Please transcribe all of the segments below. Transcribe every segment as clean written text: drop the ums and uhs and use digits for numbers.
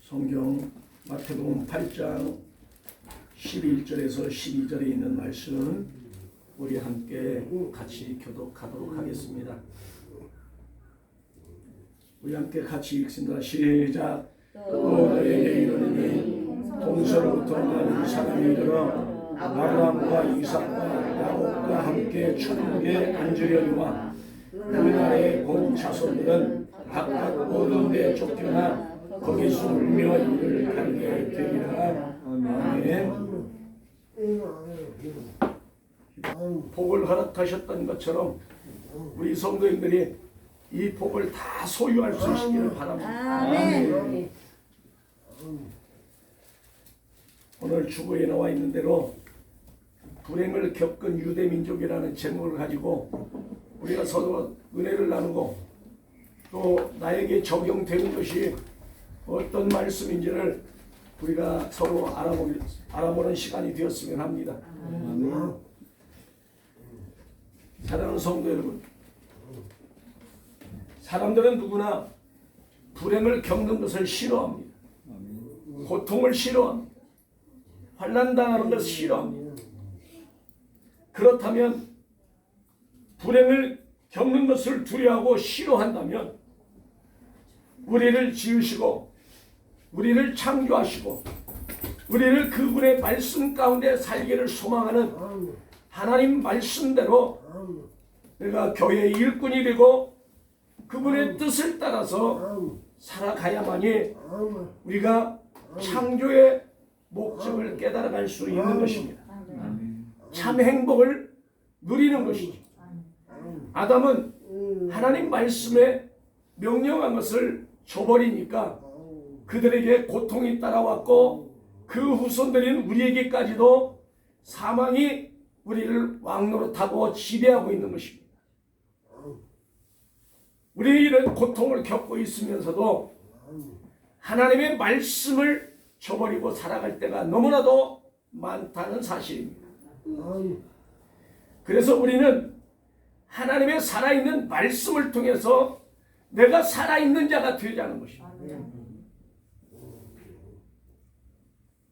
성경 마태복음 8장 11절에서 12절에 있는 말씀 우리 함께 같이 교독하도록 하겠습니다. 우리 함께 같이 읽습니다. 시작. 또 너에게 이르노니 동서로부터 나는 사람이 이르러 아브라함과 이삭과 야곱과 함께 천국에 앉으려니와 그날에 본 자손들은 각각 모든 데 쫓겨나 거기서 울며 이를 가리게 되리라. 아멘. 복을 허락하셨던 것처럼 우리 성도님들이 이 복을 다 소유할 수 있기를 바랍니다. 아멘. 오늘 주보에 나와 있는 대로 불행을 겪은 유대민족이라는 제목을 가지고 우리가 서로 은혜를 나누고 또 나에게 적용되는 것이 어떤 말씀인지를 우리가 서로 알아보는 시간이 되었으면 합니다. 사랑하는 성도 여러분, 사람들은 누구나 불행을 겪는 것을 싫어합니다. 고통을 싫어합니다. 환난당하는 것을 싫어합니다. 그렇다면 불행을 겪는 것을 두려워하고 싫어한다면 우리를 지으시고 우리를 창조하시고 우리를 그분의 말씀 가운데 살기를 소망하는 하나님 말씀대로 내가 교회의 일꾼이 되고 그분의 뜻을 따라서 살아가야만이 우리가 창조의 목적을 깨달아갈 수 있는 것입니다. 참 행복을 누리는 것이죠. 아담은 하나님 말씀에 명령한 것을 저버리니까 그들에게 고통이 따라왔고 그 후손들인 우리에게까지도 사망이 우리를 왕노릇하고 지배하고 있는 것입니다. 우리 이런 고통을 겪고 있으면서도 하나님의 말씀을 저버리고 살아갈 때가 너무나도 많다는 사실입니다. 그래서 우리는 하나님의 살아있는 말씀을 통해서 내가 살아있는 자가 되자는 것입니다.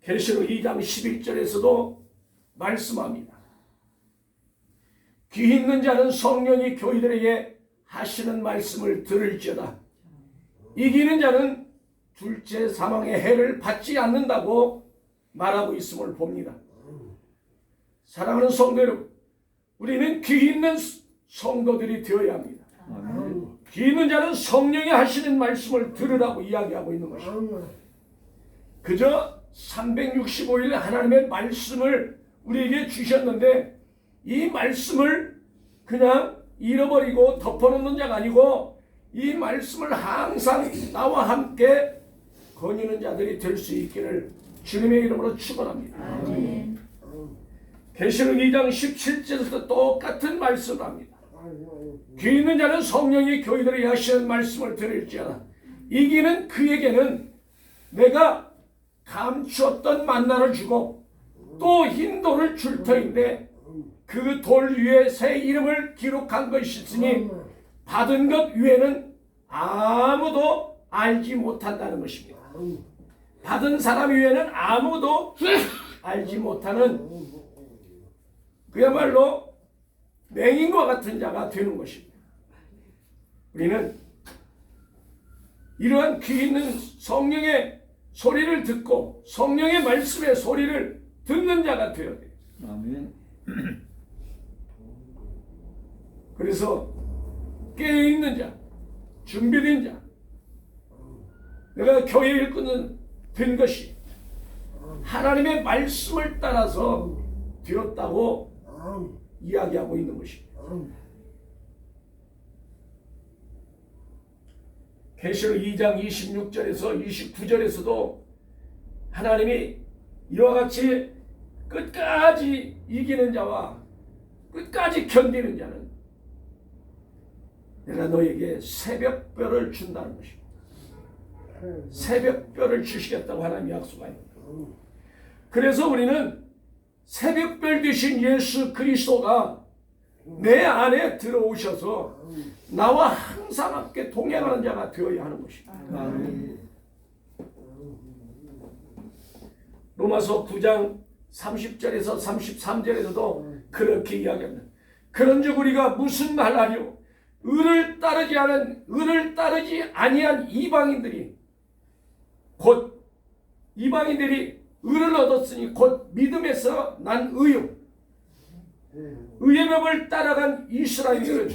계시록 2장 11절에서도 말씀합니다. 귀 있는 자는 성령이 교회들에게 하시는 말씀을 들을지어다. 이기는 자는 둘째 사망의 해를 받지 않는다고 말하고 있음을 봅니다. 사랑하는 성도 여러분, 우리는 귀 있는 성도들이 되어야 합니다. 귀 있는 자는 성령이 하시는 말씀을 들으라고 이야기하고 있는 것입니다. 그저 365일 하나님의 말씀을 우리에게 주셨는데 이 말씀을 그냥 잃어버리고 덮어놓는 자가 아니고 이 말씀을 항상 나와 함께 거니는 자들이 될 수 있기를 주님의 이름으로 축원합니다. 계시록 2장 17절에서 똑같은 말씀을 합니다. 귀 있는 자는 성령이 교회들에게 하시는 말씀을 들을지어다. 이기는 그에게는 내가 감추었던 만나를 주고 또 흰 돌을 줄 터인데 그 돌 위에 새 이름을 기록한 것이 있으니 받은 것 위에는 아무도 알지 못한다는 것입니다. 받은 사람 위에는 아무도 알지 못하는 그야말로 맹인과 같은 자가 되는 것입니다. 우리는 이러한 귀 있는 성령의 소리를 듣고 성령의 말씀의 소리를 듣는 자가 되어야 돼요. 아멘. 그래서 깨어있는 자, 준비된 자, 내가 교회 일꾼은 된 것이 하나님의 말씀을 따라서 되었다고 이야기하고 있는 것입니다. 계시록 2장 26절에서 29절에서도 하나님이 이와 같이 끝까지 이기는 자와 끝까지 견디는 자는 내가 너에게 새벽별을 준다는 것입니다. 새벽별을 주시겠다고 하나님이 약속합니다. 그래서 우리는 새벽별 되신 예수 그리스도가 내 안에 들어오셔서 나와 항상 함께 동행하는 자가 되어야 하는 것입니다. 로마서 9장 30절에서 33절에서도 그렇게 이야기합니다. 그런즉 우리가 무슨 말하리요? 의를 따르지 아니한 이방인들이 의를 얻었으니 곧 믿음에서 난 의요. 의의 법을 따라간 이스라엘들은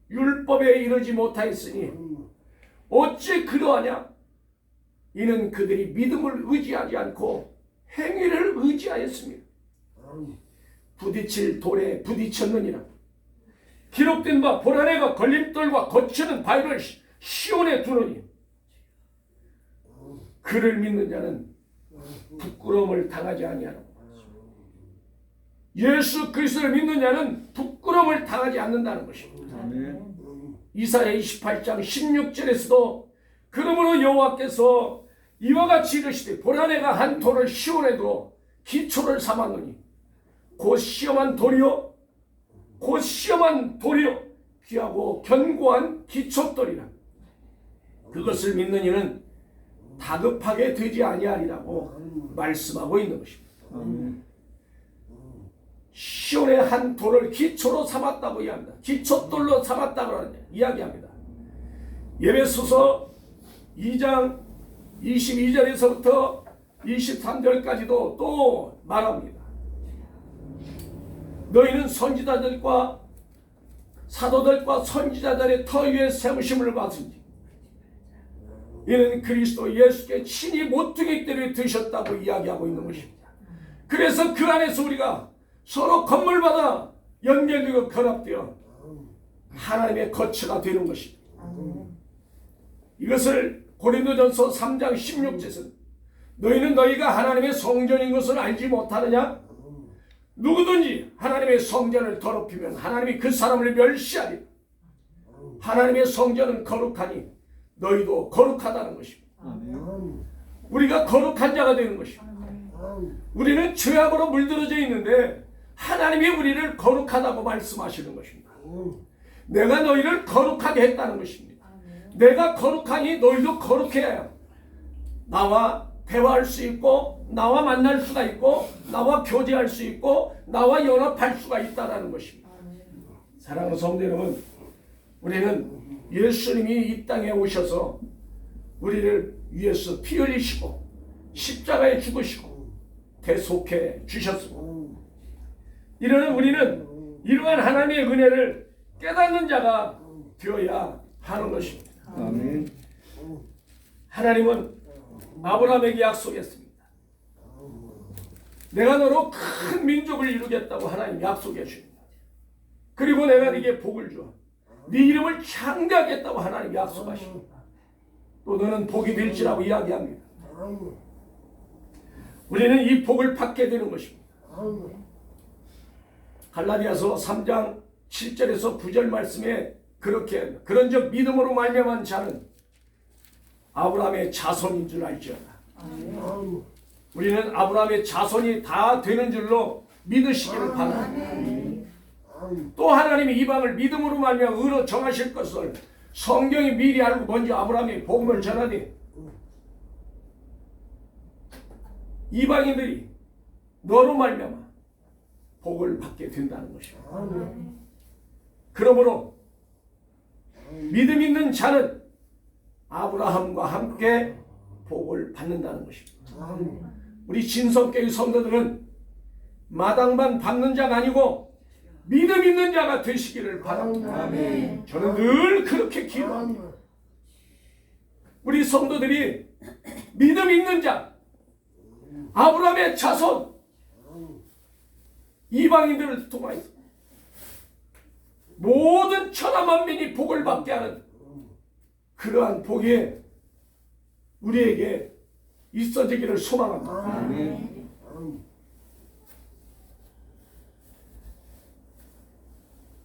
율법에 이르지 못하였으니 어찌 그러하냐? 이는 그들이 믿음을 의지하지 않고 행위를 의지하였습니다. 부딪힐 돌에 부딪혔느니라. 기록된 바 보라내가 걸림돌과 거치는 바위를 시온에 두느니 그를 믿는 자는 부끄러움을 당하지 아니하라. 예수 그리스도를 믿는 자는 부끄러움을 당하지 않는다는 것입니다. 이사야 28장 16절에서도 그러므로 여호와께서 이와 같이 이르시되 보라내가 한 돌을 시온에 두어 기초를 삼았느니 곧 시험한 돌이요 귀하고 견고한 기초돌이라. 그것을 믿는 이는 다급하게 되지 아니하리라고 말씀하고 있는 것입니다. 시온의 한 돌을 기초로 삼았다고 이야기합니다. 기초돌로 삼았다고 이야기합니다. 에베소서 2장 22절에서부터 23절까지도 또 말합니다. 너희는 선지자들과 사도들과 선지자들의 터 위에 세우심을 받은지 이는 그리스도 예수께 친히 모퉁이들을 드셨다고 이야기하고 있는 것입니다. 그래서 그 안에서 우리가 서로 건물받아 연결되고 결합되어 하나님의 거처가 되는 것입니다. 이것을 고린도전서 3장 16절에서는 너희는 너희가 하나님의 성전인 것을 알지 못하느냐? 누구든지 하나님의 성전을 더럽히면 하나님이 그 사람을 멸시하리. 하나님의 성전은 거룩하니 너희도 거룩하다는 것입니다. 우리가 거룩한 자가 되는 것입니다. 우리는 죄악으로 물들어져 있는데 하나님이 우리를 거룩하다고 말씀하시는 것입니다. 내가 너희를 거룩하게 했다는 것입니다. 내가 거룩하니 너희도 거룩해야 나와 대화할 수 있고 나와 만날 수가 있고 나와 교제할 수 있고 나와 연합할 수가 있다는 것입니다. 사랑하는 성도 여러분, 우리는 예수님이 이 땅에 오셔서 우리를 위해서 피 흘리시고 십자가에 죽으시고 대속해 주셨습니다. 이러는 우리는 이러한 하나님의 은혜를 깨닫는 자가 되어야 하는 것입니다. 아멘. 하나님은 아브라함에게 약속했습니다. 내가 너로 큰 민족을 이루겠다고 하나님 약속해 주십니다. 그리고 내가 네게 복을 줘. 네 이름을 창대하겠다고 하나님 약속하십니다. 또 너는 복이 될지라고 이야기합니다. 우리는 이 복을 받게 되는 것입니다. 갈라디아서 3장 7절에서 9절 말씀에 그렇게 합니다. 그런즉 믿음으로 말미암은 자는 아브라함의 자손인 줄 알지어다. 우리는 아브라함의 자손이 다 되는 줄로 믿으시기를 바랍니다. 또 하나님이 이방을 믿음으로 말미암아 의로 정하실 것을 성경이 미리 알고 먼저 아브라함의 복음을 전하되 이방인들이 너로 말미암아 복을 받게 된다는 것입니다. 그러므로 믿음 있는 자는 아브라함과 함께 복을 받는다는 것입니다. 우리 진성교회 성도들은 마당만 받는 자가 아니고 믿음 있는 자가 되시기를 바랍니다. 저는 늘 그렇게 기도합니다. 우리 성도들이 믿음 있는 자, 아브라함의 자손, 이방인들을 통하여 모든 천하 만민이 복을 받게 하는 그러한 복이 우리에게 있어지기를 소망합니다.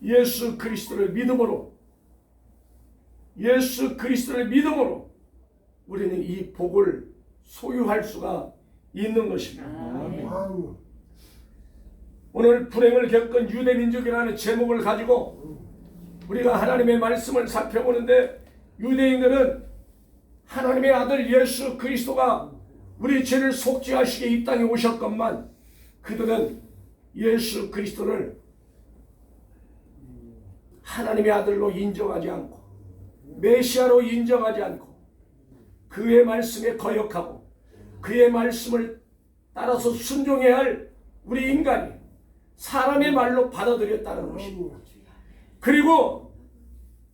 예수 그리스도를 믿음으로 우리는 이 복을 소유할 수가 있는 것입니다. 오늘 불행을 겪은 유대민족이라는 제목을 가지고 우리가 하나님의 말씀을 살펴보는데 유대인들은 하나님의 아들 예수 그리스도가 우리 죄를 속죄하시게 이 땅에 오셨건만 그들은 예수 그리스도를 하나님의 아들로 인정하지 않고 메시아로 인정하지 않고 그의 말씀에 거역하고 그의 말씀을 따라서 순종해야 할 우리 인간이 사람의 말로 받아들였다는 것입니다. 그리고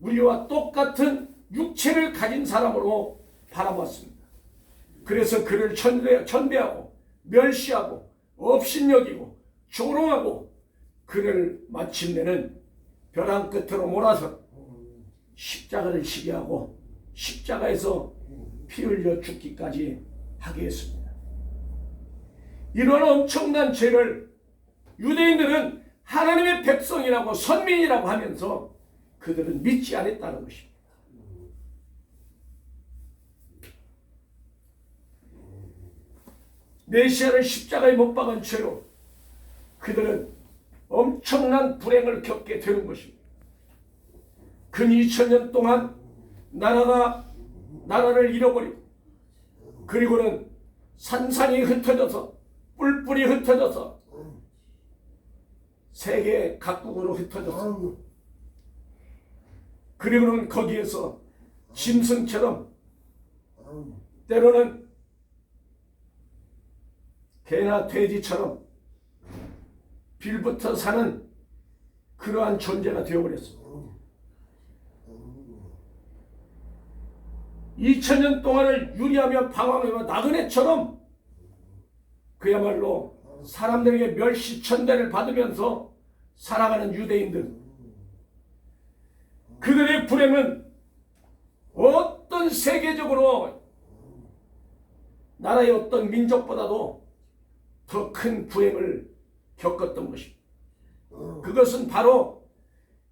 우리와 똑같은 육체를 가진 사람으로 바라봤습니다. 그래서 그를 천대하고 멸시하고 업신여기고 조롱하고 그를 마침내는 벼랑 끝으로 몰아서 십자가를 지게 하고 십자가에서 피 흘려 죽기까지 하게 했습니다. 이런 엄청난 죄를 유대인들은 하나님의 백성이라고 선민이라고 하면서 그들은 믿지 않았다는 것입니다. 메시아를 십자가에 못 박은 죄로 그들은 엄청난 불행을 겪게 되는 것입니다. 근 2000년 동안 나라를 잃어버리고 그리고는 산산이 흩어져서 뿔뿔이 흩어져서 세계 각국으로 흩어졌어. 그리고는 거기에서 짐승처럼 때로는 개나 돼지처럼 빌부터 사는 그러한 존재가 되어버렸어. 2000년 동안을 유리하며 방황하며 나그네처럼 그야말로 사람들에게 멸시천대를 받으면서 살아가는 유대인들, 그들의 불행은 어떤 세계적으로 나라의 어떤 민족보다도 더 큰 불행을 겪었던 것입니다. 그것은 바로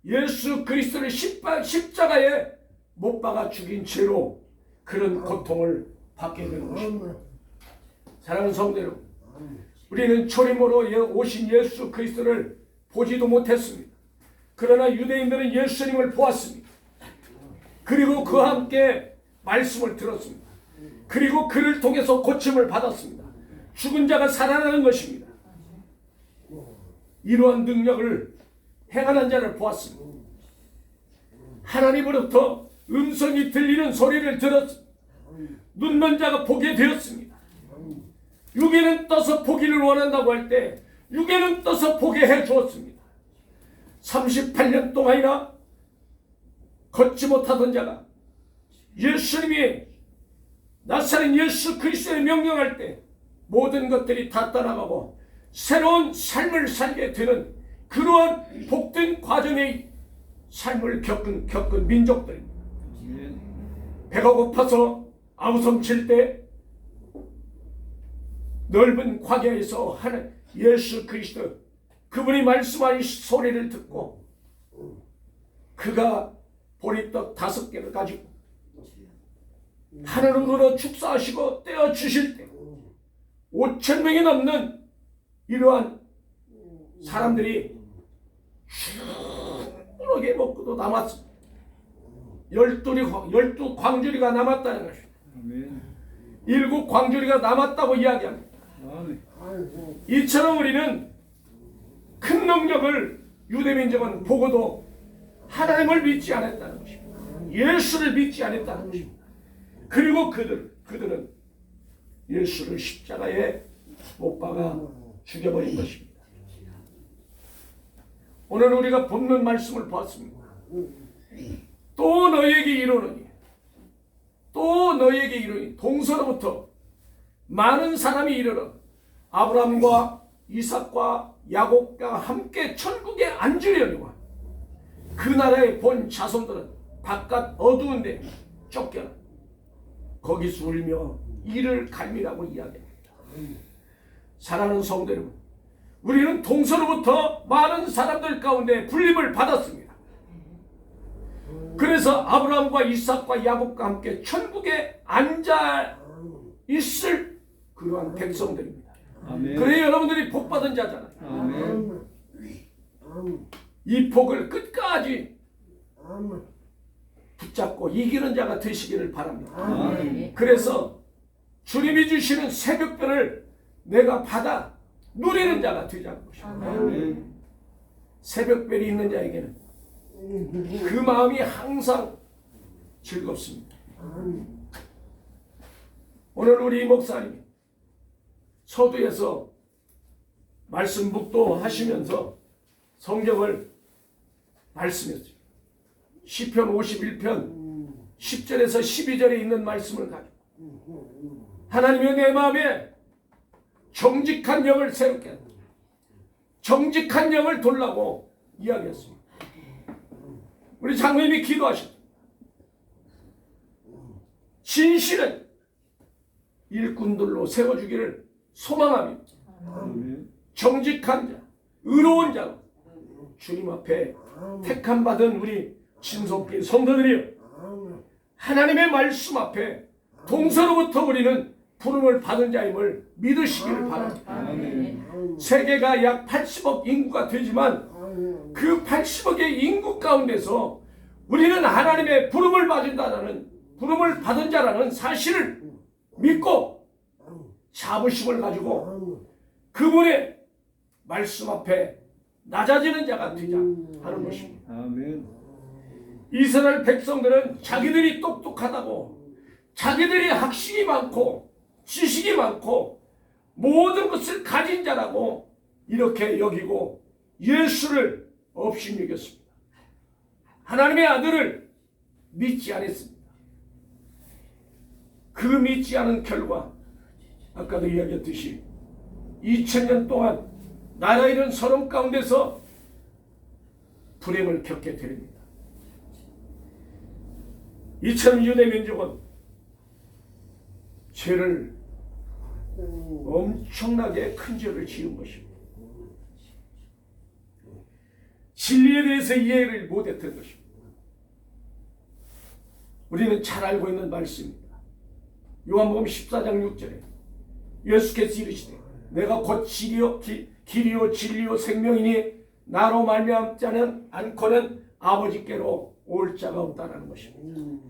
예수 그리스도를 십자가에 못 박아 죽인 죄로 그런 고통을 받게 되는 것입니다. 사랑하는 성도 여러분, 우리는 초림으로 오신 예수 그리스도를 보지도 못했습니다. 그러나 유대인들은 예수님을 보았습니다. 그리고 그와 함께 말씀을 들었습니다. 그리고 그를 통해서 고침을 받았습니다. 죽은 자가 살아나는 것입니다. 이러한 능력을 행하는 자를 보았습니다. 하나님으로부터 음성이 들리는 소리를 들었습니다. 눈먼 자가 보게 되었습니다. 육에는 떠서 보기를 원한다고 할 때 육에는 떠서 보게 해주었습니다. 38년 동안이나 걷지 못하던 자가 예수님이 나사렛 예수 그리스도의 명령할 때 모든 것들이 다 떠나가고 새로운 삶을 살게 되는 그러한 복된 과정의 삶을 겪은 민족들입니다. 배가 고파서 아우성칠 때 넓은 광야에서 하는 예수 그리스도 그분이 말씀하신 소리를 듣고 그가 보리떡 5개를 가지고 하늘으로 축사하시고 떼어 주실 때 5,000명이 넘는 이러한 사람들이 충분하게 먹고도 남았습니다. 12광주리가 남았다는 것입니다. 7광주리가 남았다고 이야기합니다. 이처럼 우리는 큰 능력을 유대민족은 보고도 하나님을 믿지 않았다는 것입니다. 예수를 믿지 않았다는 것입니다. 그리고 그들은 예수를 십자가에 못 박아 죽여버린 것입니다. 오늘 우리가 본문 말씀을 보았습니다. 또 너희에게 이르노니 동서로부터 많은 사람이 이르러 아브라함과 이삭과 야곱과 함께 천국에 앉으려니와 그 나라의 본 자손들은 바깥 어두운 데 쫓겨나 거기서 울며 이를 갈미라고 이야기합니다. 사랑하는 성도 여러분, 우리는 동서로부터 많은 사람들 가운데 불림을 받았습니다. 그래서 아브라함과 이삭과 야곱과 함께 천국에 앉아 있을 그러한 백성들입니다. 그래 여러분들이 복 받은 자잖아요. 아멘. 이 복을 끝까지 붙잡고 이기는 자가 되시기를 바랍니다. 아멘. 그래서 주님이 주시는 새벽별을 내가 받아 누리는 자가 되자는 것입니다. 새벽별이 있는 자에게는 그 마음이 항상 즐겁습니다. 오늘 우리 목사님이 서두에서 말씀 묵도하시면서 성경을 말씀했죠. 시편 51편 10절에서 12절에 있는 말씀을 가지고 하나님의 내 마음에 정직한 영을 새롭게 한다. 정직한 영을 돌라고 이야기했습니다. 우리 장로님이 기도하셨다. 진실은 일꾼들로 세워주기를 소망하며 정직한 자, 의로운 자로 주님 앞에 택함 받은 우리 친속계 성도들이여 하나님의 말씀 앞에 동서로부터 우리는 부름을 받은 자임을 믿으시기를 바랍니다. 세계가 약 80억 인구가 되지만 그 80억의 인구 가운데서 우리는 하나님의 부름을 받은 자라는 사실을 믿고 자부심을 가지고 그분의 말씀 앞에 낮아지는 자가 되자 하는 것입니다. 이스라엘 백성들은 자기들이 똑똑하다고 자기들이 학식이 많고 지식이 많고 모든 것을 가진 자라고 이렇게 여기고 예수를 업신여겼습니다. 하나님의 아들을 믿지 않았습니다. 그 믿지 않은 결과 아까도 이야기했듯이 2000년 동안 나라 잃은 서름 가운데서 불행을 겪게 됩니다. 이처럼 유대 민족은 죄를 엄청나게 큰 죄를 지은 것입니다. 진리에 대해서 이해를 못했던 것입니다. 우리는 잘 알고 있는 말씀입니다. 요한복음 14장 6절에 예수께서 이르시되 내가 곧 길이요 진리요 생명이니 나로 말미암지 않고는 아버지께로 올 자가 없다라는 것입니다.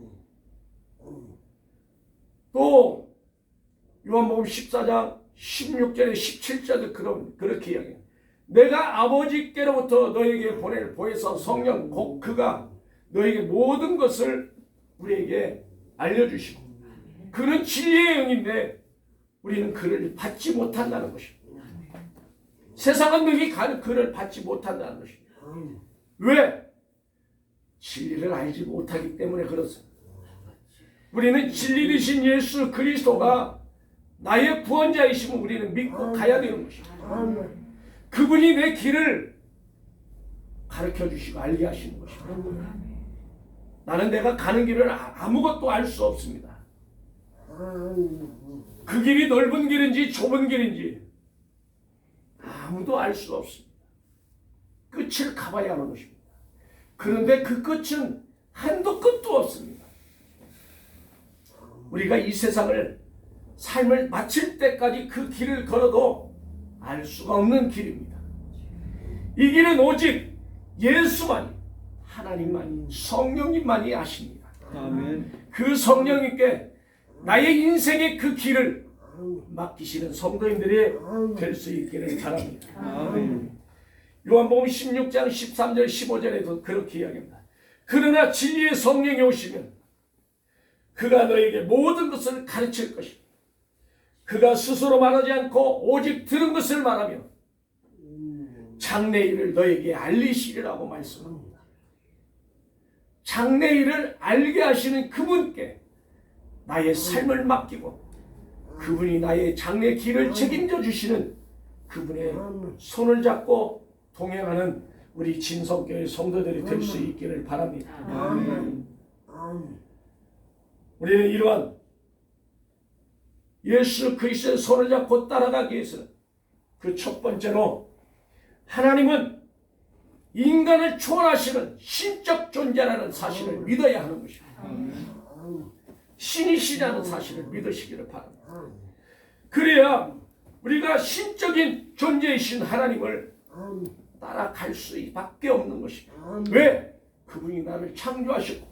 또 요한복음 14장 16절에 17절도 그렇게 이야기해요. 내가 아버지께로부터 너에게 보낼 보혜사 성령 곧 그가 너에게 모든 것을 우리에게 알려주시고 그는 진리의 영인데 우리는 그를 받지 못한다는 것입니다. 세상은 능히 그를 받지 못한다는 것입니다. 왜? 진리를 알지 못하기 때문에 그렇습니다. 우리는 진리 되신 예수 그리스도가 나의 구원자이심을 우리는 믿고 가야 되는 것입니다. 그분이 내 길을 가르쳐 주시고 알게 하시는 것입니다. 나는 내가 가는 길을 아무것도 알 수 없습니다. 그 길이 넓은 길인지 좁은 길인지 아무도 알 수 없습니다. 끝을 가봐야 하는 것입니다. 그런데 그 끝은 한도 끝도 없습니다. 우리가 이 세상을 삶을 마칠 때까지 그 길을 걸어도 알 수가 없는 길입니다. 이 길은 오직 예수만이 하나님만이 성령님만이 아십니다. 아멘. 그 성령님께 나의 인생의 그 길을 맡기시는 성도님들이 될 수 있기를 바랍니다. 아멘. 요한복음 16장 13절 15절에도 그렇게 이야기합니다. 그러나 진리의 성령이 오시면 그가 너에게 모든 것을 가르칠 것이다. 그가 스스로 말하지 않고 오직 들은 것을 말하며 장래일을 너에게 알리시리라고 말씀합니다. 장래일을 알게 하시는 그분께 나의 삶을 맡기고 그분이 나의 장래 길을 책임져 주시는 그분의 손을 잡고 동행하는 우리 진성교회 성도들이 될 수 있기를 바랍니다. 우리는 이러한 예수 그리스도의 손을 잡고 따라가기 위해서는 그 첫 번째로 하나님은 인간을 초월하시는 신적 존재라는 사실을 믿어야 하는 것입니다. 신이시라는 사실을 믿으시기를 바랍니다. 그래야 우리가 신적인 존재이신 하나님을 따라갈 수밖에 없는 것입니다. 왜? 그분이 나를 창조하셨고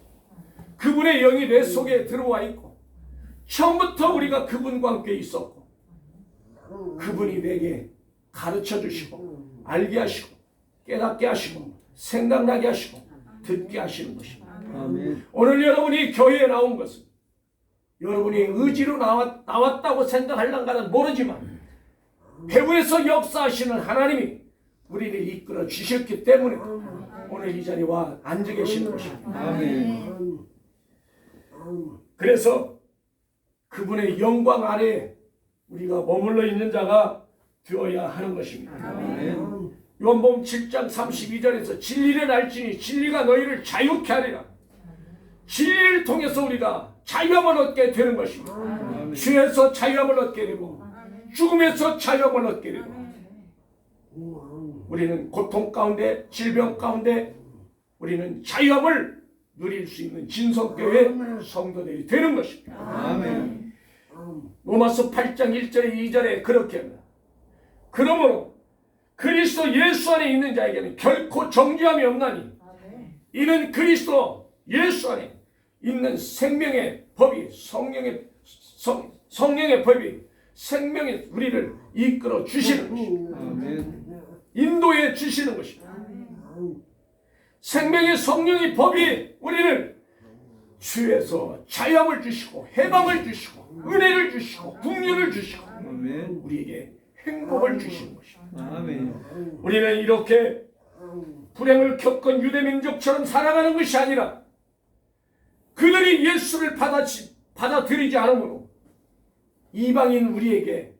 그분의 영이 내 속에 들어와 있고 처음부터 우리가 그분과 함께 있었고 그분이 내게 가르쳐 주시고 알게 하시고 깨닫게 하시고 생각나게 하시고 듣게 하시는 것입니다. 아멘. 오늘 여러분이 교회에 나온 것은 여러분이 의지로 나왔다고 생각할랑가는 모르지만 해부에서 역사하시는 하나님이 우리를 이끌어 주셨기 때문에 오늘 이 자리에 와 앉아 계시는 것입니다. 아멘. 그래서 그분의 영광 아래 우리가 머물러 있는 자가 되어야 하는 것입니다. 아멘. 요한복음 7장 32절에서 진리를 알지니 진리가 너희를 자유케 하리라. 진리를 통해서 우리가 자유함을 얻게 되는 것입니다. 아멘. 죄에서 자유함을 얻게 되고 죽음에서 자유함을 얻게 되고 우리는 고통 가운데 질병 가운데 우리는 자유함을 누릴 수 있는 진성교회 성도들이 되는 것입니다. 아멘. 로마서 8장 1절에 2절에 그렇게 합니다. 그러므로 그리스도 예수 안에 있는 자에게는 결코 정죄함이 없나니 이는 그리스도 예수 안에 있는 생명의 법이 성령의 법이 생명의 우리를 이끌어 주시는 것입니다. 아멘. 인도해 주시는 것입니다. 생명의 성령의 법이 우리를 주에서 자유함을 주시고 해방을 주시고 은혜를 주시고 긍휼을 주시고 아멘. 우리에게 행복을 주시는 것입니다. 아멘. 우리는 이렇게 불행을 겪은 유대민족처럼 살아가는 것이 아니라 그들이 예수를 받아들이지 않으므로 이방인 우리에게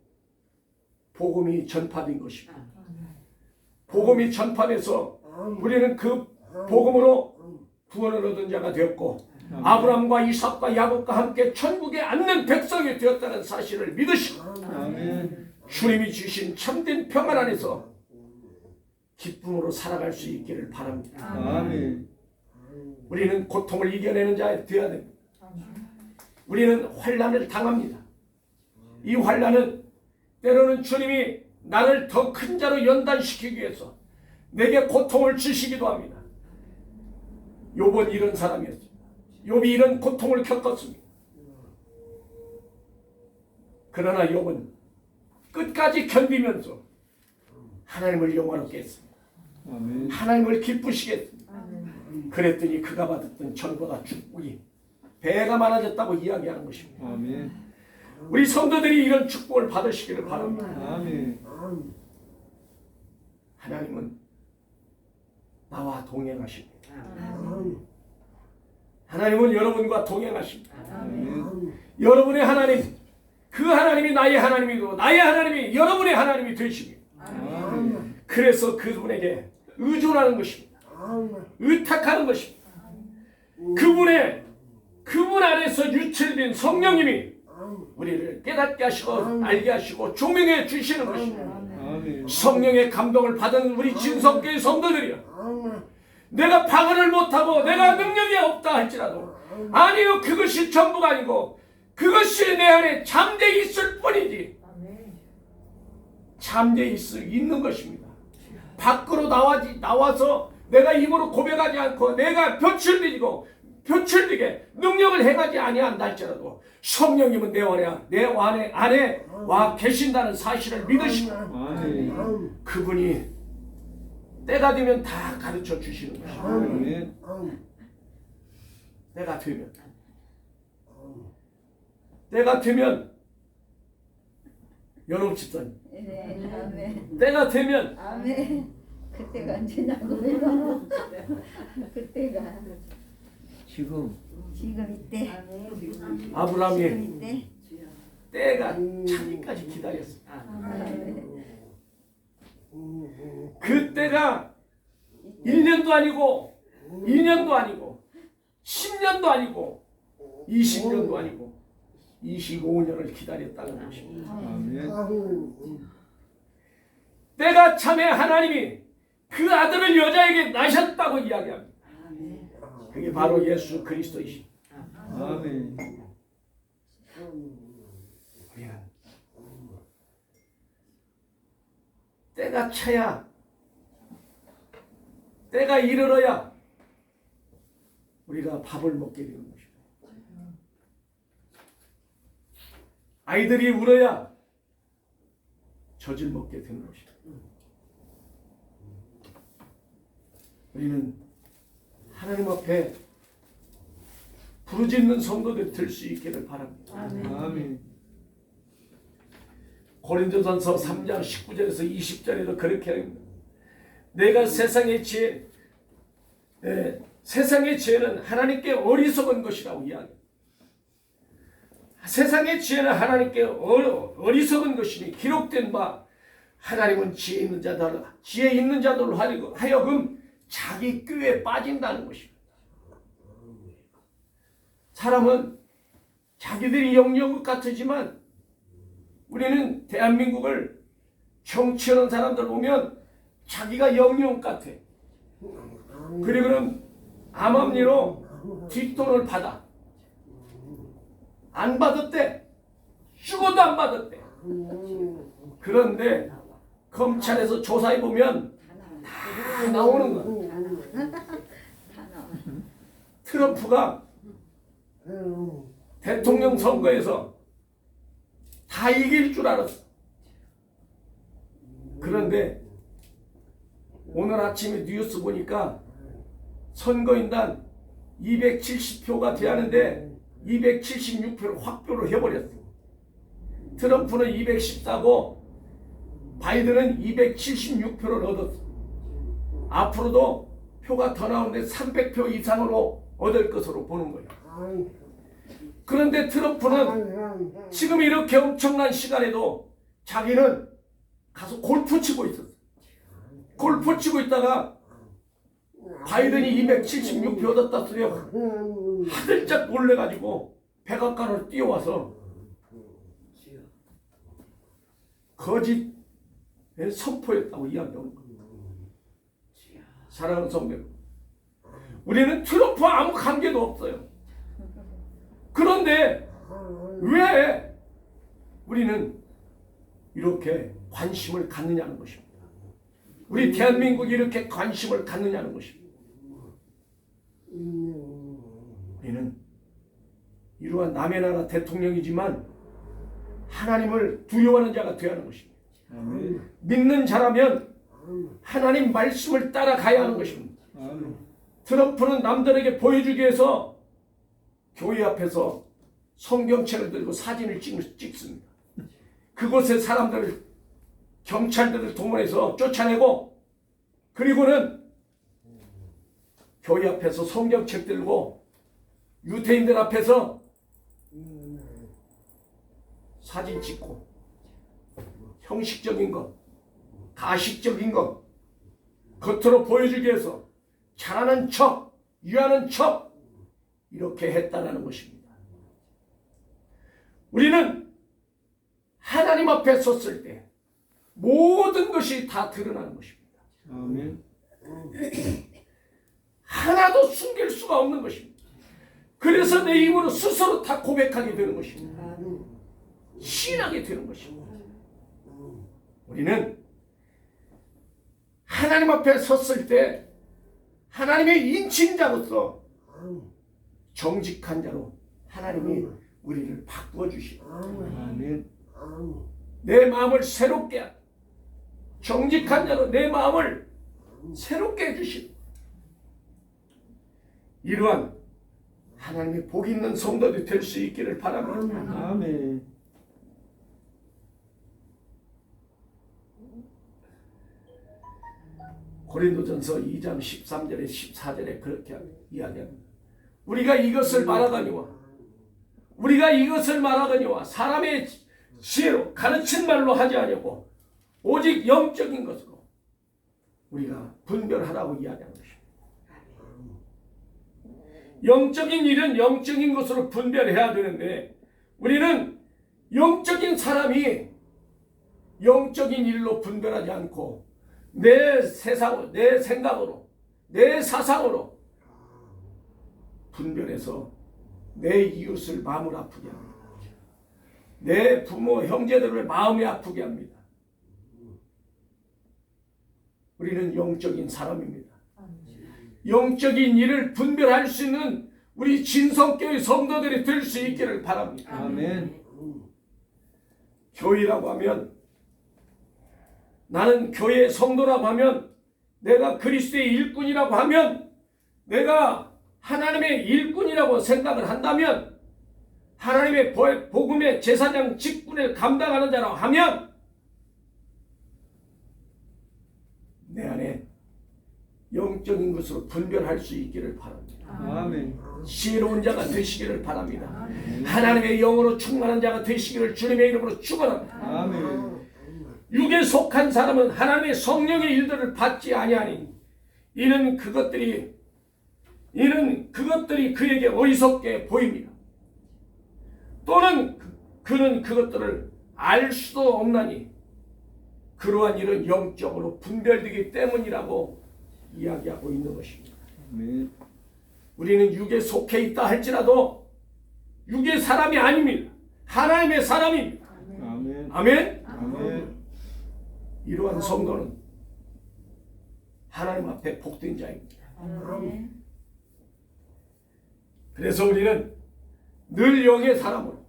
복음이 전파된 것입니다. 복음이 전파돼서 우리는 그 복음으로 구원을 얻은 자가 되었고 아브라함과 이삭과 야곱과 함께 천국에 앉는 백성이 되었다는 사실을 믿으시고 아멘. 주님이 주신 참된 평안 안에서 기쁨으로 살아갈 수 있기를 바랍니다. 아멘. 우리는 고통을 이겨내는 자 되어야 됩니다. 우리는 환난을 당합니다. 이 환난은 때로는 주님이 나를 더 큰 자로 연단시키기 위해서 내게 고통을 주시기도 합니다. 욥은 이런 사람이었습니다. 욥이 이런 고통을 겪었습니다. 그러나 욥은 끝까지 견디면서 하나님을 영화롭게 했습니다. 아멘. 하나님을 기쁘시게 했습니다. 그랬더니 그가 받았던 전보다 축복이 배가 많아졌다고 이야기하는 것입니다. 아멘. 우리 성도들이 이런 축복을 받으시기를 바랍니다. 아멘. 하나님은 나와 동행하십니다. 하나님은 여러분과 동행하십니다. 아멘. 여러분의 하나님, 그 하나님이 나의 하나님이고 나의 하나님이 여러분의 하나님이 되십니다. 아멘. 그래서 그분에게 의존하는 것입니다. 의탁하는 것입니다. 그분 안에서 유출된 성령님이 우리를 깨닫게 하시고 알게 하시고 조명해 주시는 것입니다. 아멘. 성령의 감동을 받은 우리 진성교회 성도들이요, 내가 방언을 못하고 내가 능력이 없다 할지라도 아니요, 그것이 전부가 아니고 그것이 내 안에 잠재 있을 뿐이지 잠재 있는 것입니다. 밖으로 나와서 내가 입으로 고백하지 않고 내가 표출되게 능력을 행하지 아니한다 할지라도 성령님은 내 안에 와 계신다는 사실을 믿으시고 아멘. 그분이 때가 되면 다 가르쳐 주시는 것입니다. 아멘. 때가 되면 여러분 집사님, 네, 아멘. 때가 되면 아멘. 그때가 언제냐고 물어. 그때가 지금. 지금 이때. 아브라함이 지금 이때. 때가 차기까지 기다렸습니다. 아멘. 그 때가 1년도 아니고 2년도 아니고 10년도 아니고 20년도 아니고 25년을 기다렸다는 것입니다. 아멘. 때가 참에 하나님이 그 아들을 여자에게 낳으셨다고 이야기합니다. 그게 바로 예수 그리스도이십니다. 아멘. 우리는 때가 차야, 때가 이르러야 우리가 밥을 먹게 되는 것입니다. 아이들이 울어야 젖을 먹게 되는 것입니다. 우리는 하나님 앞에 부르짖는 성도들 될 수 있기를 바랍니다. 아멘. 고린도전서 3장 19절에서 20절에도 그렇게 합니다. 내가 세상의 지혜, 세상의 지혜는 하나님께 어리석은 것이라고 이야기합니다. 세상의 지혜는 하나님께 어리석은 것이니 기록된 바 하나님은 지혜 있는 자들로 하여금 자기 꾀에 빠진다는 것입니다. 사람은 자기들이 영리한 것 같지만 우리는 대한민국을 정치하는 사람들 보면 자기가 영리한 것 같아. 그리고는 암암리로 뒷돈을 받아. 안 받았대. 죽어도 안 받았대. 그런데 검찰에서 조사해 보면 다 나오는 거야. 트럼프가 대통령 선거에서 다 이길 줄 알았어. 그런데 오늘 아침에 뉴스 보니까 선거인단 270표가 돼야하는데 276표를 확보를 해버렸어. 트럼프는 214고 바이든은 276표를 얻었어. 앞으로도 표가 더 나오는데 300표 이상으로 얻을 것으로 보는 거예요. 그런데 트럼프는 지금 이렇게 엄청난 시간에도 자기는 가서 골프 치고 있었어. 골프 치고 있다가 바이든이 276표 얻었다 소리야. 하들짝 놀래가지고 백악관으로 뛰어와서 거짓 선포했다고 이야기하는 거예요. 사랑하는 성도, 우리는 트럼프와 아무 관계도 없어요. 그런데 왜 우리는 이렇게 관심을 갖느냐는 것입니다. 우리 대한민국이 이렇게 관심을 갖느냐는 것입니다. 우리는 이러한 남의 나라 대통령이지만 하나님을 두려워하는 자가 되어야 하는 것입니다. 믿는 자라면 하나님 말씀을 따라가야 하는 것입니다. 트럼프는 남들에게 보여주기 위해서 교회 앞에서 성경책을 들고 사진을 찍습니다. 그곳에 사람들을, 경찰들을 동원해서 쫓아내고, 그리고는 교회 앞에서 성경책 들고 유대인들 앞에서 사진 찍고 형식적인 것, 가식적인 것 겉으로 보여주기 위해서 잘하는 척, 유하는 척 이렇게 했다는 것입니다. 우리는 하나님 앞에 섰을 때 모든 것이 다 드러나는 것입니다. 아멘. 하나도 숨길 수가 없는 것입니다. 그래서 내 입으로 스스로 다 고백하게 되는 것입니다. 신하게 되는 것입니다. 우리는 하나님 앞에 섰을 때 하나님의 인친자로서 정직한 자로 하나님이 우리를 바꾸어 주시고 내 마음을 새롭게 하고 정직한 자로 내 마음을 새롭게 해주시고 이러한 하나님의 복 있는 성도들이 될 수 있기를 바랍니다. 아멘. 고린도전서 2장 13절에 14절에 그렇게 이야기합니다. 우리가 이것을 말하거니와 사람의 지혜로 가르친 말로 하지 않고 오직 영적인 것으로 우리가 분별하라고 이야기하는 것입니다. 영적인 일은 영적인 것으로 분별해야 되는데 우리는 영적인 사람이 영적인 일로 분별하지 않고 내 세상으로, 내 생각으로, 내 사상으로 분별해서 내 이웃을 마음을 아프게 합니다. 내 부모, 형제들을 마음이 아프게 합니다. 우리는 영적인 사람입니다. 영적인 일을 분별할 수 있는 우리 진성교회 성도들이 될 수 있기를 바랍니다. 아멘. 교회라고 하면, 나는 교회 성도라고 하면, 내가 그리스도의 일꾼이라고 하면, 내가 하나님의 일꾼이라고 생각을 한다면, 하나님의 복음의 제사장 직분을 감당하는 자라고 하면 내 안에 영적인 것으로 분별할 수 있기를 바랍니다. 아멘. 지혜로운 자가 되시기를 바랍니다. 하나님의 영으로 충만한 자가 되시기를 주님의 이름으로 축원합니다. 아멘. 육에 속한 사람은 하나님의 성령의 일들을 받지 아니하니 이는 그것들이 그에게 어리석게 보입니다. 또는 그는 그것들을 알 수도 없나니 그러한 일은 영적으로 분별되기 때문이라고 이야기하고 있는 것입니다. 아멘. 우리는 육에 속해 있다 할지라도 육의 사람이 아닙니다. 하나님의 사람입니다. 아멘. 아멘. 아멘. 이러한 성도는 하나님 앞에 복된 자입니다. 그래서 우리는 늘 영의 사람으로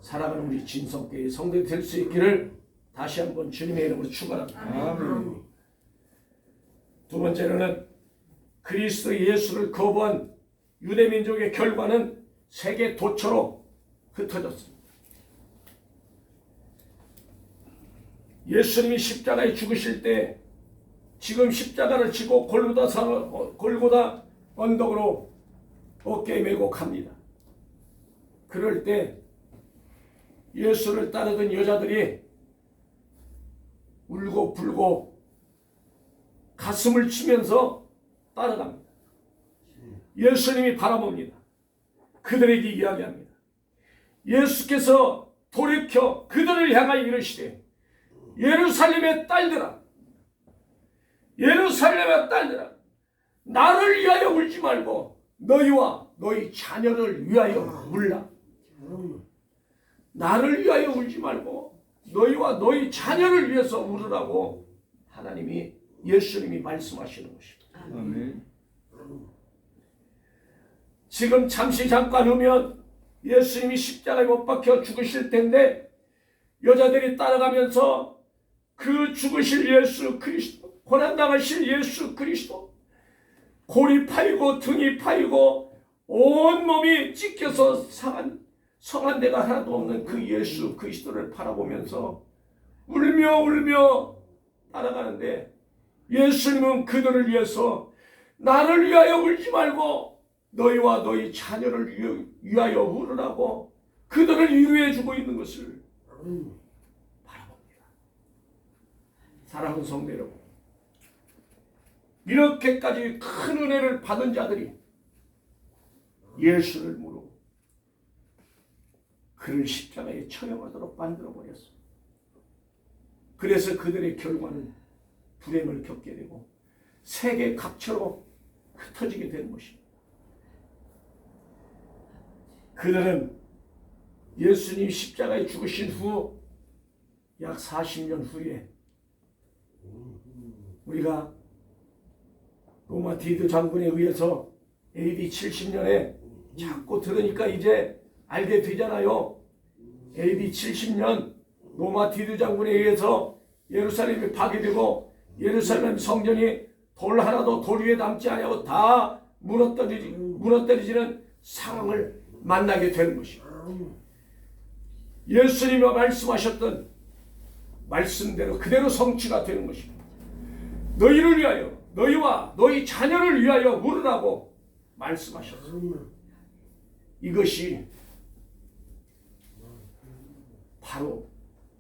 살아가는 우리 진성교회의 성도가 될 수 있기를 다시 한번 주님의 이름으로 축원합니다. 아멘. 두 번째로는 그리스도 예수를 거부한 유대민족의 결과는 세계 도처로 흩어졌습니다. 예수님이 십자가에 죽으실 때 지금 십자가를 지고 골고다 언덕으로 어깨에 메고 갑니다. 그럴 때 예수를 따르던 여자들이 울고 불고 가슴을 치면서 따라갑니다. 예수님이 바라봅니다. 그들에게 이야기합니다. 예수께서 돌이켜 그들을 향하여 이르시되 예루살렘의 딸들아, 예루살렘의 딸들아, 나를 위하여 울지 말고 너희와 너희 자녀를 위하여 울라. 나를 위하여 울지 말고 너희와 너희 자녀를 위해서 울으라고 하나님이, 예수님이 말씀하시는 것입니다. 아멘. 지금 잠깐 후면 예수님이 십자가에 못 박혀 죽으실 텐데 여자들이 따라가면서 그 죽으실 예수 그리스도, 고난당하실 예수 그리스도, 골이 파이고 등이 파이고 온몸이 찢겨서 성한 데가 하나도 없는 그 예수 그리스도를 바라보면서 울며 따라가는데 예수님은 그들을 위해서 나를 위하여 울지 말고 너희와 너희 자녀를 위하여 울으라고 그들을 위로해 주고 있는 것을 바라봅니다. 사랑하는 성도 여러분, 이렇게까지 큰 은혜를 받은 자들이 예수를 모르고 그를 십자가에 처형하도록 만들어버렸습니다. 그래서 그들의 결과는 불행을 겪게 되고 세계 각처로 흩어지게 되는 것입니다. 그들은 예수님 십자가에 죽으신 후 약 40년 후에 우리가 로마 디드 장군에 의해서 AD 70년에 자꾸 들으니까 이제 알게 되잖아요. AD 70년 로마 디드 장군에 의해서 예루살렘이 파괴되고 예루살렘 성전이 돌 하나도 돌 위에 남지 않고 다 무너뜨리지는 상황을 만나게 되는 것입니다. 예수님이 말씀하셨던 말씀대로 그대로 성취가 되는 것입니다. 너희를 위하여, 너희와 너희 자녀를 위하여 물으라고 말씀하셨습니다. 이것이 바로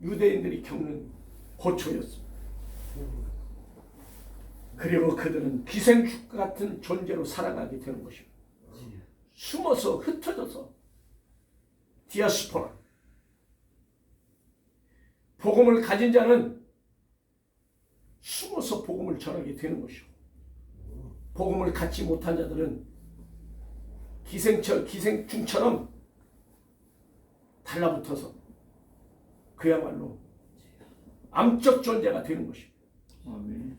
유대인들이 겪는 고초였습니다. 그리고 그들은 기생충 같은 존재로 살아가게 되는 것입니다. 숨어서 흩어져서 디아스포라, 복음을 가진 자는 숨어서 복음을 전하게 되는 것이고 복음을 갖지 못한 자들은 기생충처럼 달라붙어서 그야말로 암적 존재가 되는 것입니다. 아멘.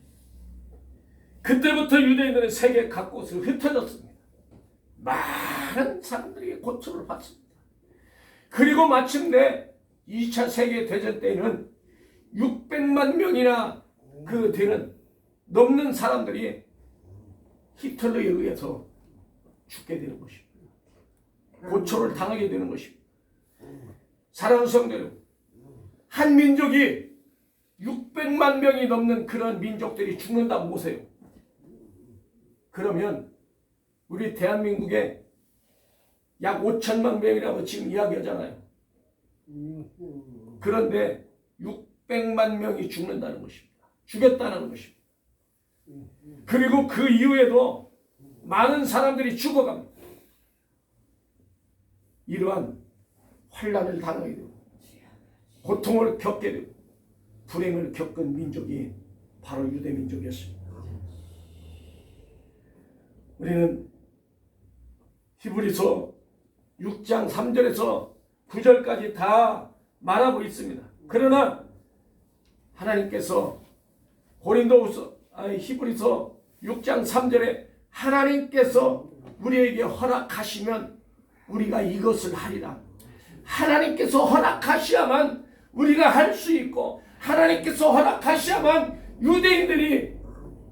그때부터 유대인들은 세계 각곳으로 흩어졌습니다. 많은 사람들이 고초를 받습니다. 그리고 마침내 2차 세계대전 때에는 600만 명이나 그 되는 넘는 사람들이 히틀러에 의해서 죽게 되는 것입니다. 고초를 당하게 되는 것입니다. 사랑하는 성도 여러분, 한 민족이 600만 명이 넘는 그런 민족들이 죽는다고 보세요. 그러면 우리 대한민국에 약 5천만 명이라고 지금 이야기하잖아요. 그런데 600만 명이 죽는다는 것입니다. 죽였다는 것입니다. 그리고 그 이후에도 많은 사람들이 죽어갑니다. 이러한 환난을 당하게 되고 고통을 겪게 되고 불행을 겪은 민족이 바로 유대민족이었습니다. 우리는 히브리서 6장 3절에서 9절까지 다 말하고 있습니다. 그러나 하나님께서 히브리서 6장 3절에 하나님께서 우리에게 허락하시면 우리가 이것을 하리라. 하나님께서 허락하셔야만 우리가 할 수 있고 하나님께서 허락하셔야만 유대인들이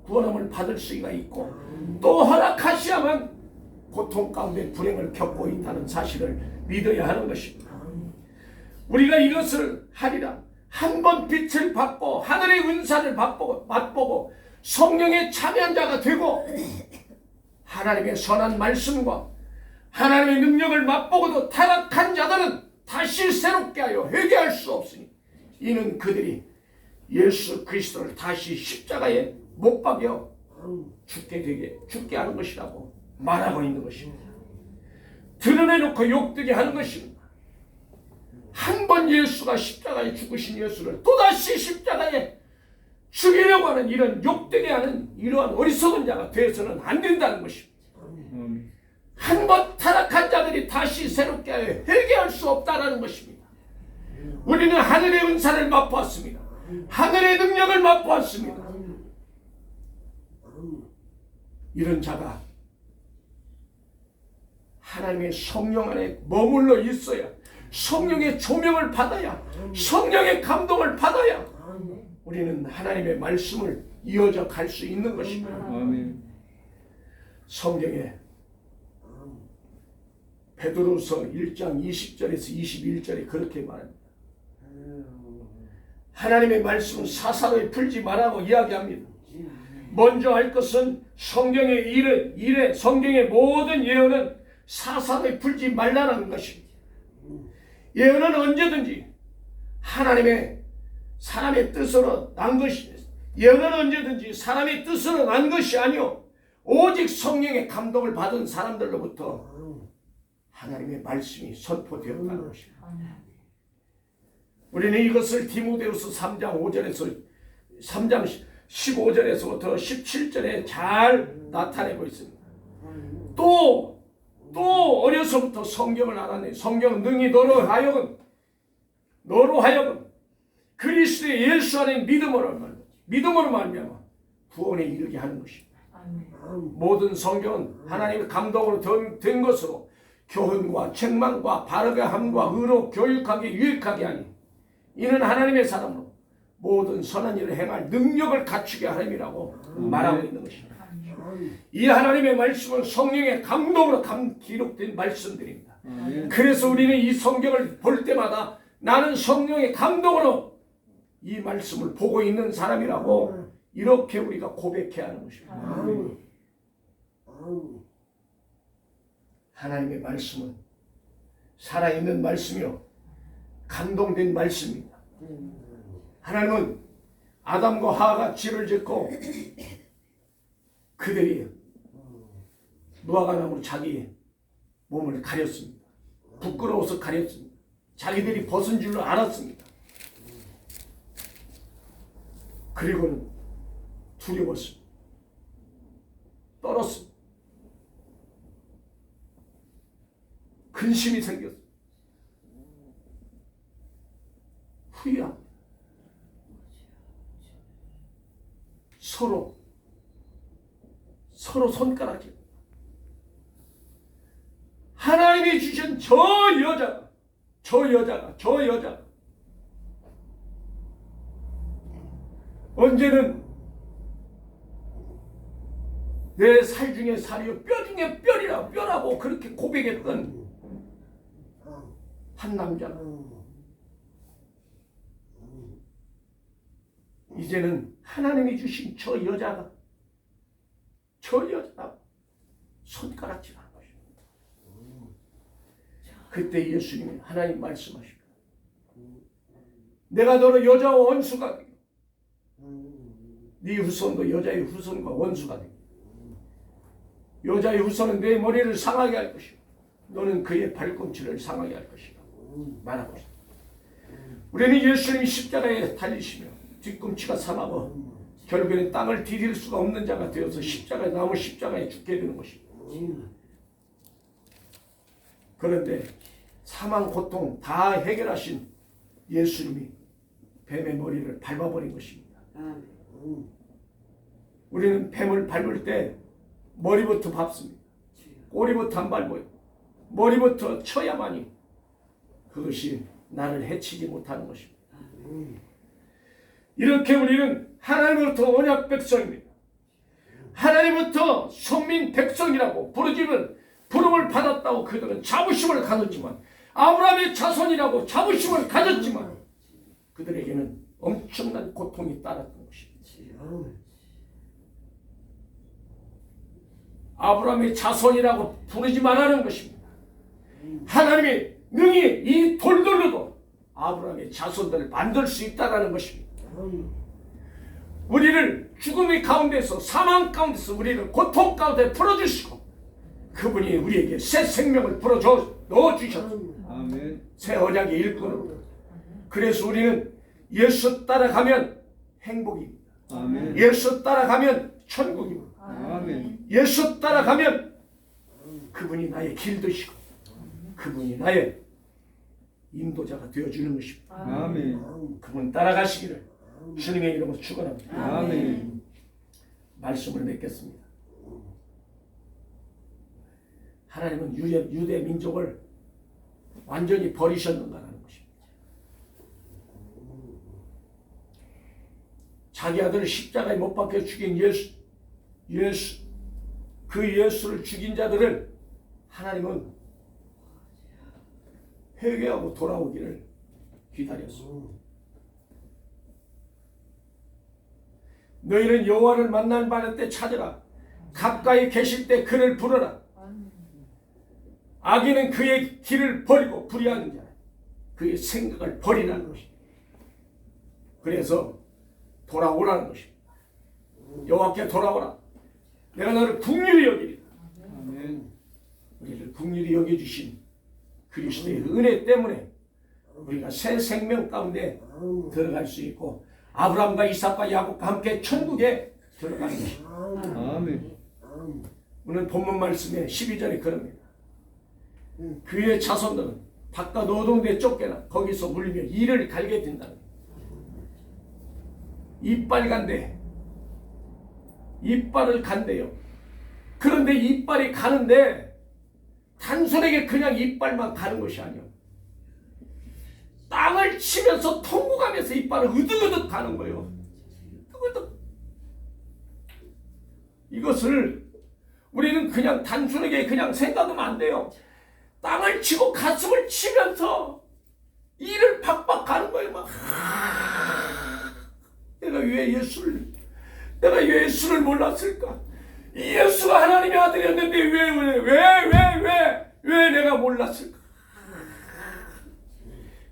구원함을 받을 수가 있고 또 허락하셔야만 고통 가운데 불행을 겪고 있다는 사실을 믿어야 하는 것입니다. 우리가 이것을 하리라. 한 번 빛을 받고 하늘의 은사를 맛보고 성령의 참여한 자가 되고 하나님의 선한 말씀과 하나님의 능력을 맛보고도 타락한 자들은 다시 새롭게 하여 회개할 수 없으니 이는 그들이 예수 그리스도를 다시 십자가에 못 박여 죽게 하는 것이라고 말하고 있는 것입니다. 드러내놓고 욕되게 하는 것입니다. 한 번 예수가 십자가에 죽으신 예수를 또다시 십자가에 죽이려고 하는 이런 욕되게 하는 이러한 어리석은 자가 되어서는 안 된다는 것입니다. 한 번 타락한 자들이 다시 새롭게 하여 회개할 수 없다는 것입니다. 우리는 하늘의 은사를 맛보았습니다. 하늘의 능력을 맛보았습니다. 이런 자가 하나님의 성령 안에 머물러 있어야 성령의 조명을 받아야 성령의 감동을 받아야 우리는 하나님의 말씀을 이어져 갈 수 있는 것입니다. 성경에 베드로서 1장 20절에서 21절에 그렇게 말합니다. 하나님의 말씀은 사사로이 풀지 말라고 이야기합니다. 먼저 할 것은 성경의 일에 성경의 모든 예언은 사사로이 풀지 말라는 것입니다. 예언은 언제든지 사람의 뜻으로 난 것이 예언은 언제든지 사람의 뜻으로 난 것이 아니오 오직 성령의 감동을 받은 사람들로부터 하나님의 말씀이 선포되었다는 것입니다. 우리는 이것을 디모데후서 3장 15절에서부터 17절에 잘 나타내고 있습니다. 또 어려서부터 성경을 알아내 성경은 능히 너로 하여금 그리스도의 예수 안에 믿음으로 말미암아 구원에 이르게 하는 것입니다. 모든 성경은 하나님의 감동으로 된 것으로 교훈과 책망과 바르게 함과 의로 교육하게 유익하게 하니 이는 하나님의 사람으로 모든 선한 일을 행할 능력을 갖추게 하림이라고 말하고 있는 것입니다. 이 하나님의 말씀은 성령의 감동으로 기록된 말씀들입니다. 그래서 우리는 이 성경을 볼 때마다 나는 성령의 감동으로 이 말씀을 보고 있는 사람이라고 이렇게 우리가 고백해야 하는 것입니다. 하나님의 말씀은 살아있는 말씀이요 감동된 말씀입니다. 하나님은 아담과 하와가 죄를 짓고 그들이 무화과나무로 자기 몸을 가렸습니다. 부끄러워서 가렸습니다. 자기들이 벗은 줄로 알았습니다. 그리고는 두려웠습니다. 떨었습니다. 근심이 생겼습니다. 후회합니다. 서로 손가락질. 하나님이 주신 저 여자가 언제는 내 살 중에 살이요 뼈 중에 뼈리라 뼈라고 그렇게 고백했던 한 남자가 이제는 하나님이 주신 저 여자가 손가락질하는 것입니다. 그때 예수님이 하나님 말씀하십니다. 내가 너를 여자와 원수가 되고 네 후손도 여자의 후손과 원수가 되고 여자의 후손은 내 머리를 상하게 할 것이고 너는 그의 발꿈치를 상하게 할 것이다 말하고 있습니다. 우리는 예수님이 십자가에 달리시며 뒤꿈치가 상하고 결국에는 땅을 디딜 수가 없는 자가 되어서 나무 십자가에 죽게 되는 것입니다. 그런데 사망 고통 다 해결하신 예수님이 뱀의 머리를 밟아버린 것입니다. 우리는 뱀을 밟을 때 머리부터 밟습니다. 꼬리부터 안 밟아요. 머리부터 쳐야만이 그것이 나를 해치지 못하는 것입니다. 이렇게 우리는 하나님으로부터 언약 백성입니다. 하나님부터 선민 백성이라고 부름을 받았다고 그들은 자부심을 가졌지만 아브라함의 자손이라고 자부심을 가졌지만 그들에게는 엄청난 고통이 따랐던 것입니다. 아브라함의 자손이라고 부르지 말라는 것입니다. 하나님이 능히 이 돌들로도 아브라함의 자손들을 만들 수 있다는 것입니다. 우리를 죽음의 가운데서 사망 가운데서 우리를 고통 가운데 풀어주시고 그분이 우리에게 새 생명을 넣어주셨습니다. 아멘. 새 언약의 일꾼으로. 그래서 우리는 예수 따라가면 행복입니다. 아멘. 예수 따라가면 천국입니다. 아멘. 예수 따라가면 그분이 나의 길 되시고 그분이 나의 인도자가 되어주는 것입니다. 아멘. 그분 따라가시기를 주님의 이름으로 축원합니다. 아멘. 말씀을 맺겠습니다. 하나님은 유대 민족을 완전히 버리셨는가라는 것입니다. 자기 아들을 십자가에 못 박혀 죽인 그 예수를 죽인 자들을 하나님은 회개하고 돌아오기를 기다렸습니다. 너희는 여호와를 만날 만한 때 찾으라. 가까이 계실 때 그를 부르라. 악인은 그의 길을 버리고 불의하는 자 그의 생각을 버리라는 것입니다. 그래서 돌아오라는 것입니다. 여호와께 돌아오라. 내가 너를 긍휼히 여기리라. 아멘. 우리를 긍휼히 여겨주신 그리스도의 은혜 때문에 우리가 새 생명 가운데 들어갈 수 있고 아브라함과 이삭과 야곱과 함께 천국에 들어가는 것입니다. 아멘. 오늘 본문 말씀에 12절에 그럽니다. 그의 자손들은 바깥 노동대에 쫓겨나 거기서 물리며 이를 갈게 된다는 이빨 간대. 이빨을 간대요. 그런데 이빨이 가는데 단순하게 그냥 이빨만 가는 것이 아니에요. 땅을 치면서 통곡하면서 이빨을 으득으득 가는 거예요. 으득으득. 이것을 우리는 그냥 단순하게 그냥 생각하면 안 돼요. 땅을 치고 가슴을 치면서 이를 박박 가는 거예요. 막 내가 왜 예수를 몰랐을까? 이 예수가 하나님의 아들이었는데 왜 내가 몰랐을까?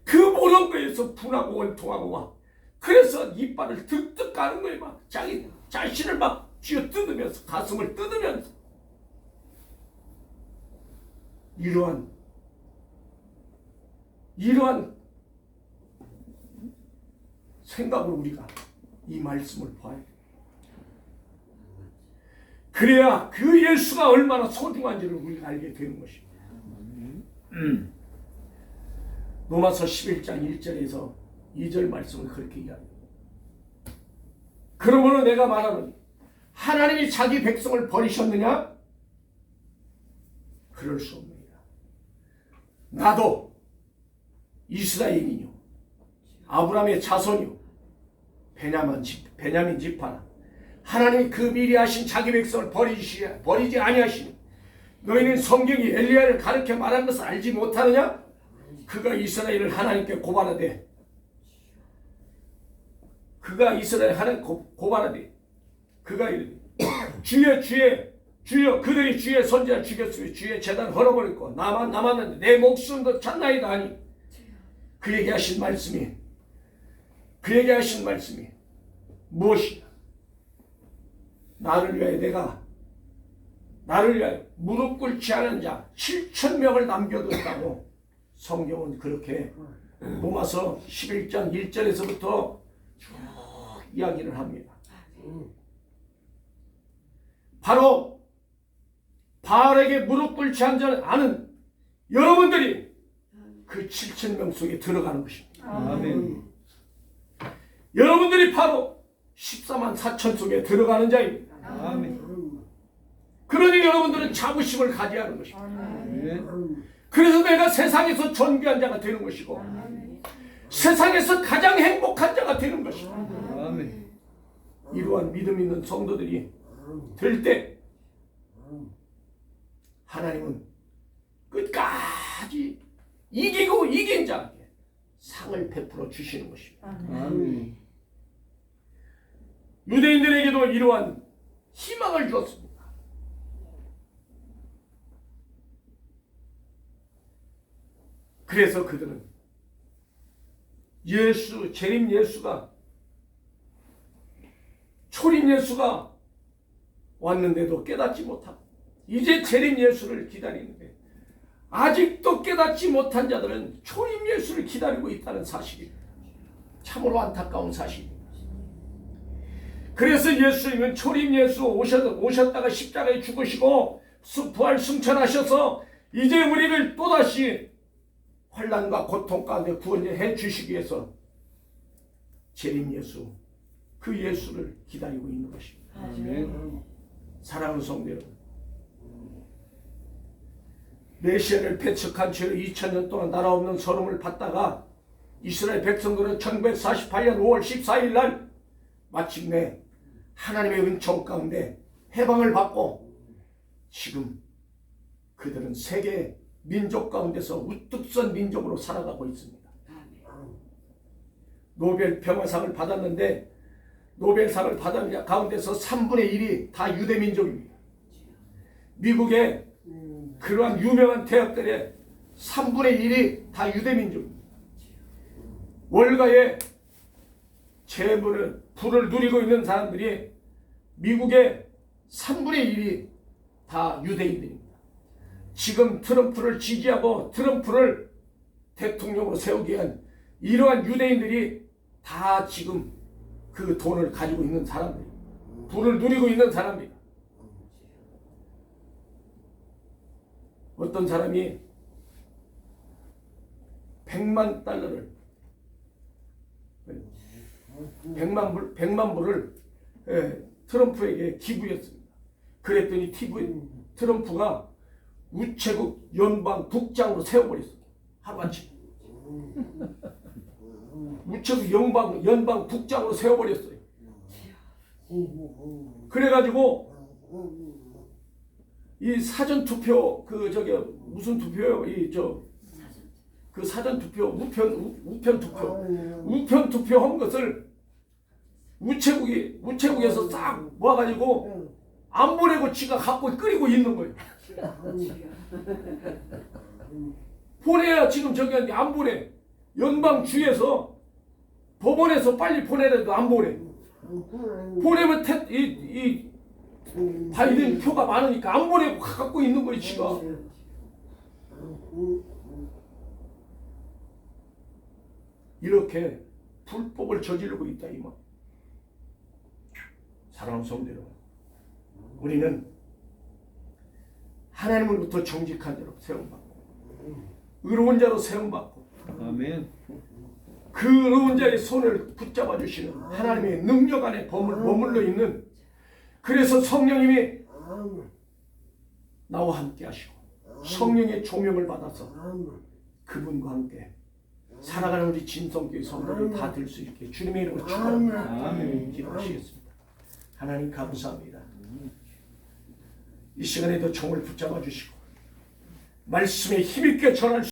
그 모든 거에서 분하고 원통하고 막 그래서 이빨을 득득 가는 거예요. 막 자기 자신을 막 쥐어 뜯으면서 가슴을 뜯으면서 이러한 생각으로 우리가 이 말씀을 봐야 돼요. 그래야 그 예수가 얼마나 소중한지를 우리가 알게 되는 것입니다. 로마서 11장 1절에서 2절 말씀을 그렇게 이야기합니다. 그러므로 내가 말하노니 하나님이 자기 백성을 버리셨느냐? 그럴 수 없느니라. 나도 이스라엘인이요 아브라함의 자손이요 베냐민 지파라. 하나님이 그 미리 하신 자기 백성을 버리지 아니하시니 너희는 성경이 엘리야를 가르쳐 말한 것을 알지 못하느냐? 그가 이스라엘을 하나님께 고발하되 그가 이르되 주여 그들이 주의 선지자를 죽였으며 주의 제단 헐어버렸고 나만 남았는데 내 목숨도 찾나이다 하니 그에게 하신 말씀이 무엇이냐? 나를 위하여 무릎 꿇지 않은 자 7,000명을 남겨뒀다고 성경은 그렇게 로마서 11장 1절에서부터 쭉 이야기를 합니다. 바로 바알에게 무릎 꿇지 않은 여러분들이 그 7,000명 속에 들어가는 것입니다. 아멘. 여러분들이 바로 14만 4천 속에 들어가는 자입니다. 아멘. 그러니 여러분들은 자부심을 가져야 하는 것입니다. 아멘. 그래서 내가 세상에서 존귀한 자가 되는 것이고 세상에서 가장 행복한 자가 되는 것입니다. 아멘. 이러한 믿음 있는 성도들이 될 때 하나님은 끝까지 이기고 이긴 자에게 상을 베풀어 주시는 것입니다. 아멘. 유대인들에게도 이러한 희망을 주었습니다. 그래서 그들은 재림 예수가 초림 예수가 왔는데도 깨닫지 못하고 이제 재림 예수를 기다리는데 아직도 깨닫지 못한 자들은 초림 예수를 기다리고 있다는 사실입니다. 참으로 안타까운 사실입니다. 그래서 예수님은 초림 예수 오셨다가 십자가에 죽으시고 부활 승천하셔서 이제 우리를 또다시 환난과 고통 가운데 구원해 주시기 위해서 재림 예수, 그 예수를 기다리고 있는 것입니다. 아멘. 사랑하는 성도 여러분, 메시아를 배척한 채로 2000년 동안 나라 없는 서름을 받다가 이스라엘 백성들은 1948년 5월 14일 날 마침내 하나님의 은총 가운데 해방을 받고 지금 그들은 세계 민족 가운데서 우뚝 선 민족으로 살아가고 있습니다. 노벨 평화상을 받았는데 노벨상을 받은 가운데서 3분의 1이 다 유대 민족입니다. 미국의 그러한 유명한 대학들의 3분의 1이 다 유대 민족입니다. 월가의 재물을 부를 누리고 있는 사람들이 미국의 3분의 1이 다 유대인들입니다. 지금 트럼프를 지지하고 트럼프를 대통령으로 세우기 위한 이러한 유대인들이 다 지금 그 돈을 가지고 있는 사람들입니다. 부를 누리고 있는 사람입니다. 어떤 사람이 100만 달러를 100만 불을 트럼프에게 기부했습니다. 그랬더니 트럼프가 우체국 연방 국장으로 세워버렸습니다. 하루아침에. 우체국 연방 국장으로 세워버렸어요. 그래가지고 이 사전 투표 무슨 투표요? 그 사전 투표 우편 투표한 것을 우체국에서 싹 모아가지고 안 보내고 지가 갖고 끓이고 있는 거예요. 보내야 지금 저기 안 보내. 연방주에서 법원에서 빨리 보내라도 안 보내. 보내면 이 바이든 표가 많으니까 안 보내고 갖고 있는 거예요, 지가. 이렇게 불법을 저지르고 있다 이 말. 사랑하는 성도 여러분, 우리는 하나님으로부터 정직한 자로 세움받고 의로운 자로 세움받고 아멘. 그 의로운 자의 손을 붙잡아 주시는 하나님의 능력 안에 머물러 있는, 그래서 성령님이 나와 함께 하시고 성령의 조명을 받아서 그분과 함께 살아가는 우리 진성교회 성도들 다 될 수 있게 주님의 이름으로 축원합니다. 아멘. 기도하시겠습니다. 하나님 감사합니다. 이 시간에도 총을 붙잡아 주시고 말씀에 힘있게 전할 수